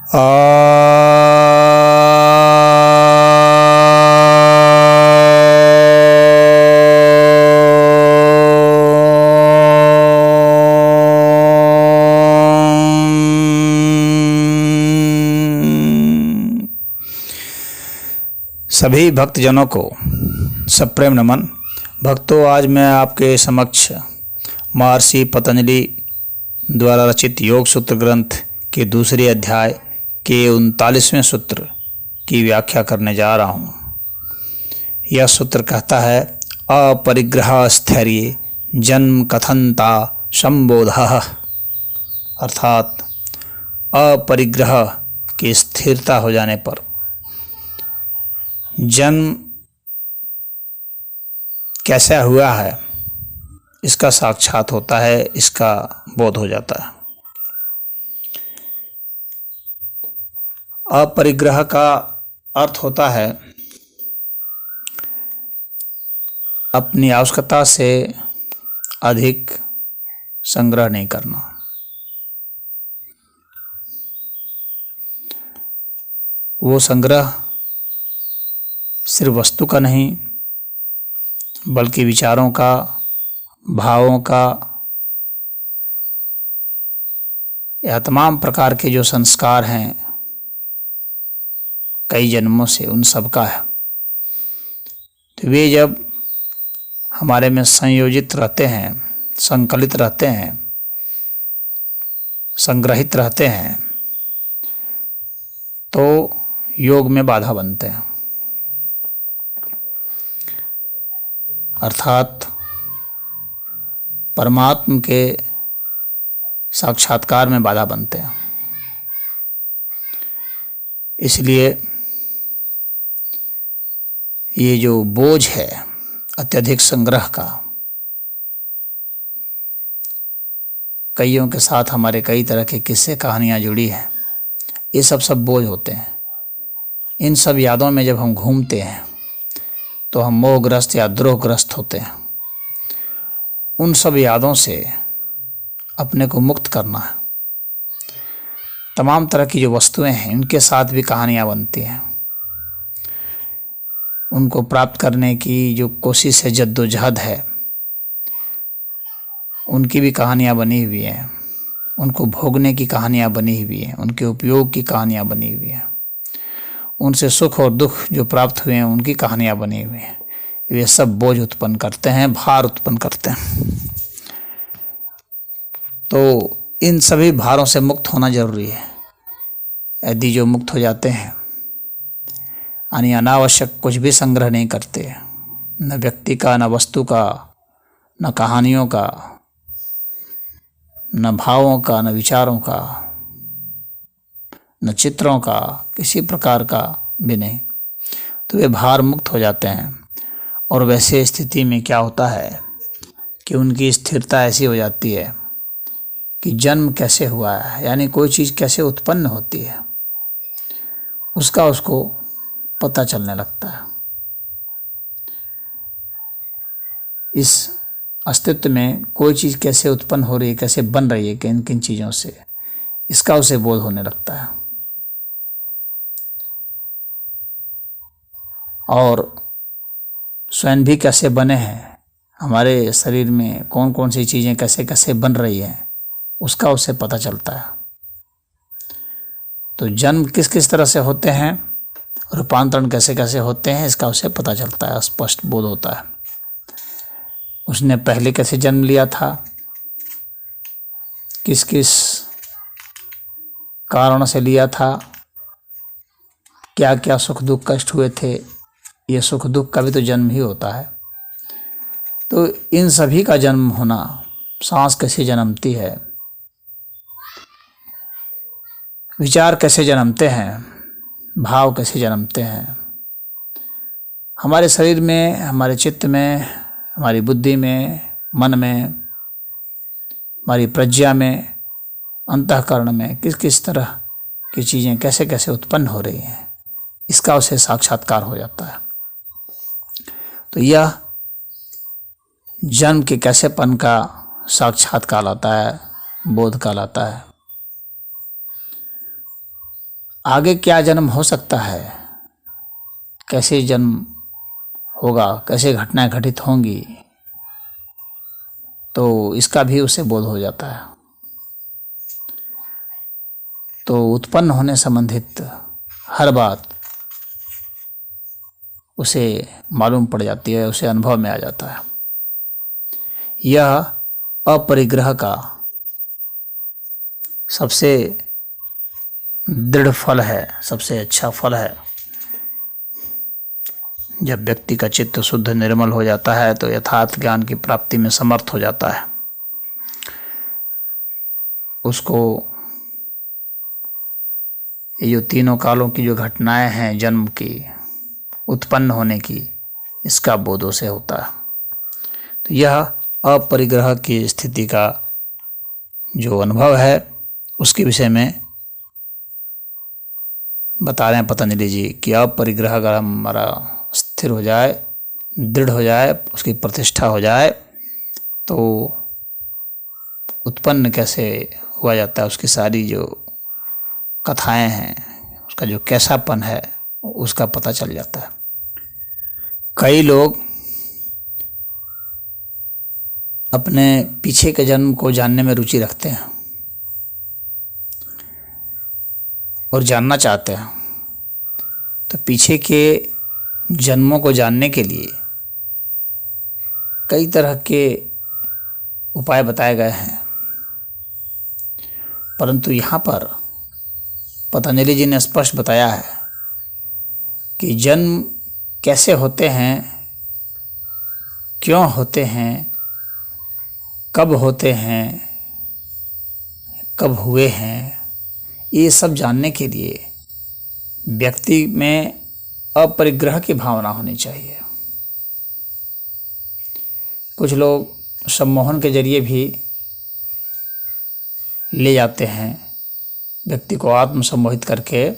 सभी भक्तजनों को सप्रेम नमन। भक्तों, आज मैं आपके समक्ष महर्षि पतंजलि द्वारा रचित योग सूत्र ग्रंथ के दूसरे अध्याय के 39वें सूत्र की व्याख्या करने जा रहा हूँ। यह सूत्र कहता है, अपरिग्रह स्थैर्य जन्म कथनता संबोधः, अर्थात अपरिग्रह की स्थिरता हो जाने पर जन्म कैसा हुआ है इसका साक्षात होता है, इसका बोध हो जाता है। अपरिग्रह का अर्थ होता है अपनी आवश्यकता से अधिक संग्रह नहीं करना। वो संग्रह सिर्फ वस्तु का नहीं बल्कि विचारों का, भावों का, या तमाम प्रकार के जो संस्कार हैं कई जन्मों से, उन सब का है। तो वे जब हमारे में संयोजित रहते हैं, संकलित रहते हैं, संग्रहित रहते हैं, तो योग में बाधा बनते हैं, अर्थात परमात्म के साक्षात्कार में बाधा बनते हैं। इसलिए ये जो बोझ है अत्यधिक संग्रह का, कईयों के साथ हमारे कई तरह के किस्से कहानियाँ जुड़ी हैं, ये सब बोझ होते हैं। इन सब यादों में जब हम घूमते हैं तो हम मोहग्रस्त या द्रोहग्रस्त होते हैं। उन सब यादों से अपने को मुक्त करना है। तमाम तरह की जो वस्तुएं हैं इनके साथ भी कहानियाँ बनती हैं। उनको प्राप्त करने की जो कोशिश है, जद्दोजहद है, उनकी भी कहानियाँ बनी हुई हैं। उनको भोगने की कहानियाँ बनी हुई हैं, उनके उपयोग की कहानियाँ बनी हुई हैं। उनसे सुख और दुख जो प्राप्त हुए हैं उनकी कहानियाँ बनी हुई हैं। वे सब बोझ उत्पन्न करते हैं, भार उत्पन्न करते हैं। तो इन सभी भारों से मुक्त होना जरूरी है। यदि जो मुक्त हो जाते हैं, यानी अनावश्यक कुछ भी संग्रह नहीं करते, न व्यक्ति का, न वस्तु का, न कहानियों का, न भावों का, न विचारों का, न चित्रों का, किसी प्रकार का भी नहीं, तो वे भार मुक्त हो जाते हैं। और वैसे स्थिति में क्या होता है कि उनकी स्थिरता ऐसी हो जाती है कि जन्म कैसे हुआ है, यानी कोई चीज़ कैसे उत्पन्न होती है, उसका उसको पता चलने लगता है। इस अस्तित्व में कोई चीज़ कैसे उत्पन्न हो रही है, कैसे बन रही है, किन किन चीज़ों से, इसका उसे बोध होने लगता है। और स्वयं भी कैसे बने हैं, हमारे शरीर में कौन कौन सी चीज़ें कैसे कैसे बन रही हैं, उसका उसे पता चलता है। तो जन्म किस किस तरह से होते हैं, रूपांतरण कैसे कैसे होते हैं, इसका उसे पता चलता है, स्पष्ट बोध होता है। उसने पहले कैसे जन्म लिया था, किस किस कारण से लिया था, क्या क्या सुख दुख कष्ट हुए थे, ये सुख दुख का भी तो जन्म ही होता है। तो इन सभी का जन्म होना, सांस कैसे जन्मती है, विचार कैसे जन्मते हैं, भाव कैसे जन्मते हैं, हमारे शरीर में, हमारे चित्त में, हमारी बुद्धि में, मन में, हमारी प्रज्ञा में, अंतःकरण में किस किस तरह की चीज़ें कैसे कैसे उत्पन्न हो रही हैं, इसका उसे साक्षात्कार हो जाता है। तो यह जन्म के कैसेपन का साक्षात्कार आता है, बोध कहलाता है। आगे क्या जन्म हो सकता है, कैसे जन्म होगा, कैसे घटनाएं घटित होंगी, तो इसका भी उसे बोध हो जाता है। तो उत्पन्न होने संबंधित हर बात उसे मालूम पड़ जाती है, उसे अनुभव में आ जाता है। यह अपरिग्रह का सबसे दृढ़ फल है, सबसे अच्छा फल है। जब व्यक्ति का चित्त शुद्ध निर्मल हो जाता है तो यथार्थ ज्ञान की प्राप्ति में समर्थ हो जाता है। उसको ये जो तीनों कालों की जो घटनाएं हैं, जन्म की, उत्पन्न होने की, इसका बोध उसे होता है। तो यह अपरिग्रह की स्थिति का जो अनुभव है उसके विषय में बता रहे हैं पतंजलि जी कि अपरिग्रह अगर हमारा स्थिर हो जाए, दृढ़ हो जाए, उसकी प्रतिष्ठा हो जाए, तो उत्पन्न कैसे हुआ जाता है, उसकी सारी जो कथाएं हैं, उसका जो कैसापन है, उसका पता चल जाता है। कई लोग अपने पीछे के जन्म को जानने में रुचि रखते हैं और जानना चाहते हैं। तो पीछे के जन्मों को जानने के लिए कई तरह के उपाय बताए गए हैं, परंतु यहाँ पर पतंजलि जी ने स्पष्ट बताया है कि जन्म कैसे होते हैं, क्यों होते हैं, कब होते हैं, कब हुए हैं, ये सब जानने के लिए व्यक्ति में अपरिग्रह की भावना होनी चाहिए। कुछ लोग सम्मोहन के जरिए भी ले जाते हैं, व्यक्ति को आत्म सम्मोहित करके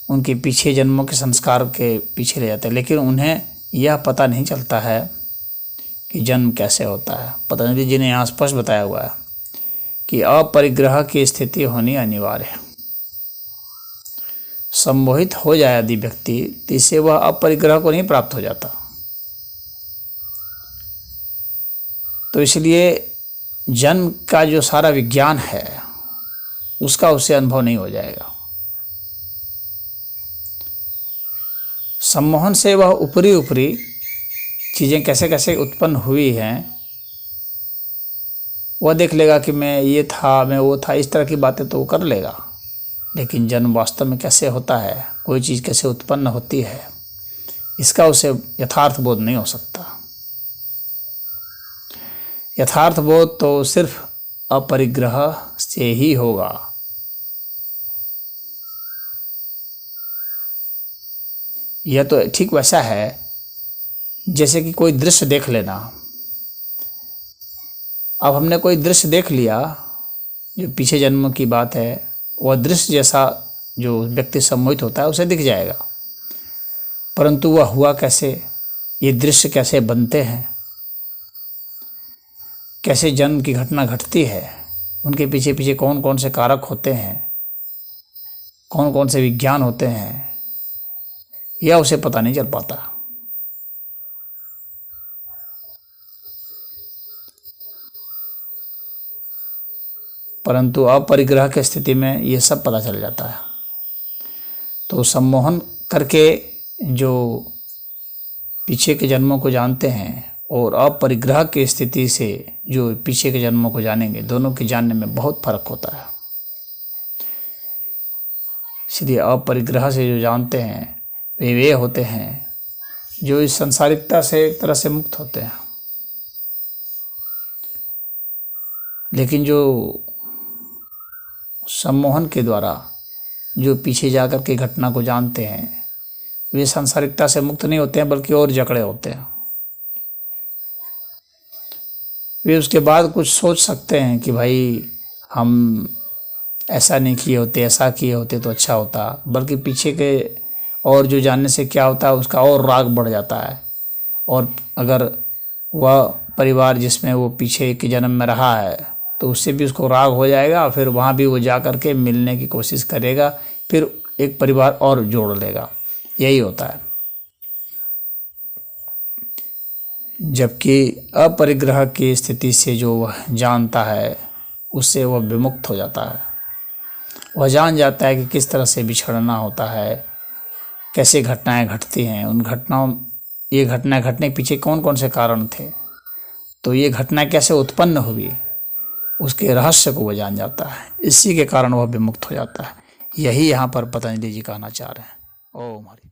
उनके पीछे जन्मों के संस्कार के पीछे ले जाते हैं, लेकिन उन्हें यह पता नहीं चलता है कि जन्म कैसे होता है। पतंजलि जी ने यहाँ स्पष्ट बताया हुआ है कि अपरिग्रह की स्थिति होनी अनिवार्य है। सम्मोहित हो जाए यदि व्यक्ति, तो इससे वह अपरिग्रह को नहीं प्राप्त हो जाता। तो इसलिए जन्म का जो सारा विज्ञान है उसका उससे अनुभव नहीं हो जाएगा। सम्मोहन से वह ऊपरी ऊपरी चीज़ें कैसे कैसे उत्पन्न हुई हैं वह देख लेगा कि मैं ये था, मैं वो था, इस तरह की बातें तो वो कर लेगा। लेकिन जन्म वास्तव में कैसे होता है, कोई चीज़ कैसे उत्पन्न होती है, इसका उसे यथार्थ बोध नहीं हो सकता। यथार्थ बोध तो सिर्फ अपरिग्रह से ही होगा। यह तो ठीक वैसा है जैसे कि कोई दृश्य देख लेना। अब हमने कोई दृश्य देख लिया जो पीछे जन्म की बात है, वह दृश्य जैसा जो व्यक्ति सम्मोहित होता है उसे दिख जाएगा, परंतु वह हुआ कैसे, ये दृश्य कैसे बनते हैं, कैसे जन्म की घटना घटती है, उनके पीछे पीछे कौन कौन से कारक होते हैं, कौन कौन से विज्ञान होते हैं, यह उसे पता नहीं चल पाता। परंतु अपरिग्रह की स्थिति में ये सब पता चल जाता है। तो सम्मोहन करके जो पीछे के जन्मों को जानते हैं और अपरिग्रह की स्थिति से जो पीछे के जन्मों को जानेंगे, दोनों के जानने में बहुत फर्क होता है। इसलिए अपरिग्रह से जो जानते हैं वे होते हैं जो इस संसारिकता से एक तरह से मुक्त होते हैं। लेकिन जो सम्मोहन के द्वारा जो पीछे जाकर के घटना को जानते हैं वे सांसारिकता से मुक्त नहीं होते हैं, बल्कि और जकड़े होते हैं। वे उसके बाद कुछ सोच सकते हैं कि भाई हम ऐसा नहीं किए होते, ऐसा किए होते तो अच्छा होता, बल्कि पीछे के और जो जानने से क्या होता है उसका और राग बढ़ जाता है। और अगर वह परिवार जिसमें वो पीछे के जन्म में रहा है तो उससे भी उसको राग हो जाएगा, फिर वहाँ भी वो जा कर के मिलने की कोशिश करेगा, फिर एक परिवार और जोड़ लेगा। यही होता है। जबकि अपरिग्रह की स्थिति से जो वह जानता है उससे वह विमुक्त हो जाता है। वह जान जाता है कि किस तरह से बिछड़ना होता है, कैसे घटनाएं घटती हैं, उन घटनाओं ये घटनाएं घटने के पीछे कौन कौन से कारण थे, तो ये घटना कैसे उत्पन्न हुई, उसके रहस्य को वह जान जाता है। इसी के कारण वह विमुक्त हो जाता है। यही यहाँ पर पतंजलि जी कहना चाह रहे हैं। ओम हरि।